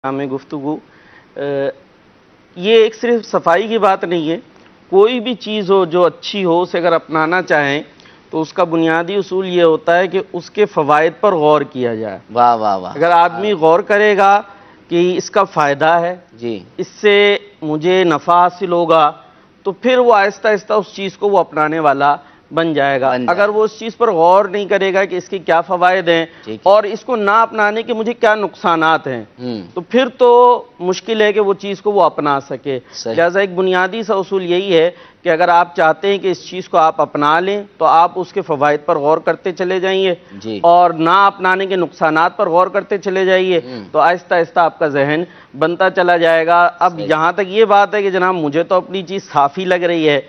میں گفتگو یہ ایک صرف صفائی کی بات نہیں ہے، کوئی بھی چیز ہو جو اچھی ہو اسے اگر اپنانا چاہیں تو اس کا بنیادی اصول یہ ہوتا ہے کہ اس کے فوائد پر غور کیا جائے۔ واہ واہ واہ، اگر آدمی غور کرے گا کہ اس کا فائدہ ہے، جی اس سے مجھے نفع حاصل ہوگا، تو پھر وہ آہستہ آہستہ اس چیز کو وہ اپنانے والا بن جائے گا۔ اگر وہ اس چیز پر غور نہیں کرے گا کہ اس کے کیا فوائد ہیں اور اس کو نہ اپنانے کے مجھے کیا نقصانات ہیں، تو پھر تو مشکل ہے کہ وہ چیز کو وہ اپنا سکے۔ لہذا ایک بنیادی سا اصول یہی ہے کہ اگر آپ چاہتے ہیں کہ اس چیز کو آپ اپنا لیں تو آپ اس کے فوائد پر غور کرتے چلے جائیے اور نہ اپنانے کے نقصانات پر غور کرتے چلے جائیے، تو آہستہ آہستہ آپ کا ذہن بنتا چلا جائے گا۔ اب یہاں تک یہ بات ہے کہ جناب مجھے تو اپنی چیز صاف ہی لگ رہی ہے،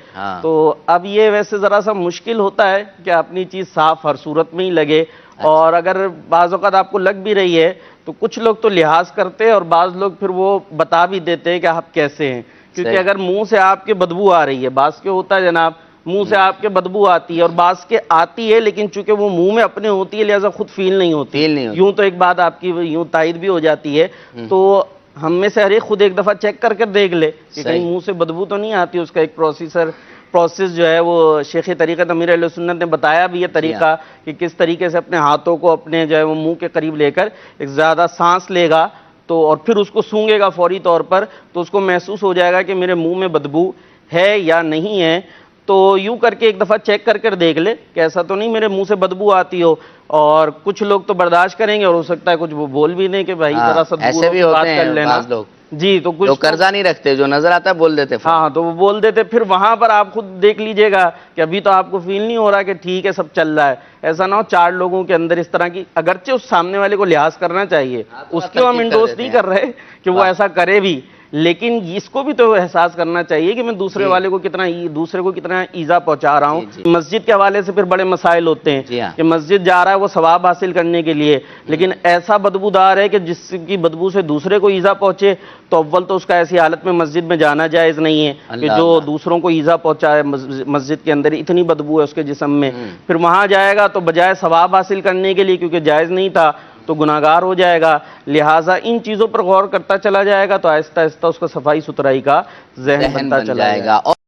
تو اب یہ ویسے ذرا سا مشکل ہوتا ہے کہ اپنی چیز صاف ہر صورت میں ہی لگے، اور اگر بعض اوقات آپ کو لگ بھی رہی ہے تو کچھ لوگ تو لحاظ کرتے ہیں اور بعض لوگ پھر وہ بتا بھی دیتے ہیں کہ آپ کیسے ہیں، کیونکہ اگر منہ سے آپ کے بدبو آ رہی ہے، بعض کے ہوتا ہے جناب منہ سے آپ کے بدبو آتی ہے اور بعض کے آتی ہے لیکن چونکہ وہ منہ میں اپنے ہوتی ہے لہذا خود فیل نہیں ہوتی، یوں تو ایک بات آپ کی یوں تائید بھی ہو جاتی ہے، تو ہم میں سے ہر ایک خود ایک دفعہ چیک کر دیکھ لے کہ کہیں منہ سے بدبو تو نہیں آتی۔ اس کا ایک پروسیس جو ہے وہ شیخ طریقت امیر اہل سنت نے بتایا بھی یہ طریقہ کہ کس طریقے سے اپنے ہاتھوں کو اپنے جو ہے وہ منہ کے قریب لے کر ایک زیادہ سانس لے گا تو اور پھر اس کو سونگے گا فوری طور پر، تو اس کو محسوس ہو جائے گا کہ میرے منہ میں بدبو ہے یا نہیں ہے، تو یوں کر کے ایک دفعہ چیک کر دیکھ لے کہ ایسا تو نہیں میرے منہ سے بدبو آتی ہو۔ اور کچھ لوگ تو برداشت کریں گے اور ہو سکتا ہے کچھ وہ بول بھی نہیں کہ بھائی ذرا سا ایسے بھی ہوتے ہیں بعض لوگ، جی، تو کچھ قرضہ نہیں رکھتے، جو نظر آتا ہے بول دیتے، ہاں تو وہ بول دیتے، پھر وہاں پر آپ خود دیکھ لیجئے گا کہ ابھی تو آپ کو فیل نہیں ہو رہا کہ ٹھیک ہے سب چل رہا ہے، ایسا نہ ہو چار لوگوں کے اندر اس طرح کی، اگرچہ اس سامنے والے کو لحاظ کرنا چاہیے، اس کو ہم انڈورس نہیں کر رہے کہ وہ ایسا کرے بھی، لیکن اس کو بھی تو احساس کرنا چاہیے کہ میں دوسرے کو کتنا ایذا پہنچا رہا ہوں۔ مسجد کے حوالے سے پھر بڑے مسائل ہوتے ہیں کہ مسجد جا رہا ہے وہ ثواب حاصل کرنے کے لیے، لیکن ایسا بدبودار ہے کہ جس کی بدبو سے دوسرے کو ایذا پہنچے، تو اول تو اس کا ایسی حالت میں مسجد میں جانا جائز نہیں ہے کہ جو دوسروں کو ایذا پہنچائے، مسجد کے اندر اتنی بدبو ہے اس کے جسم میں، پھر وہاں جائے گا تو بجائے ثواب حاصل کرنے کے لیے کیونکہ جائز نہیں تھا تو گناہگار ہو جائے گا۔ لہٰذا ان چیزوں پر غور کرتا چلا جائے گا تو آہستہ آہستہ اس کا صفائی ستھرائی کا ذہن بنتا چلا جائے گا۔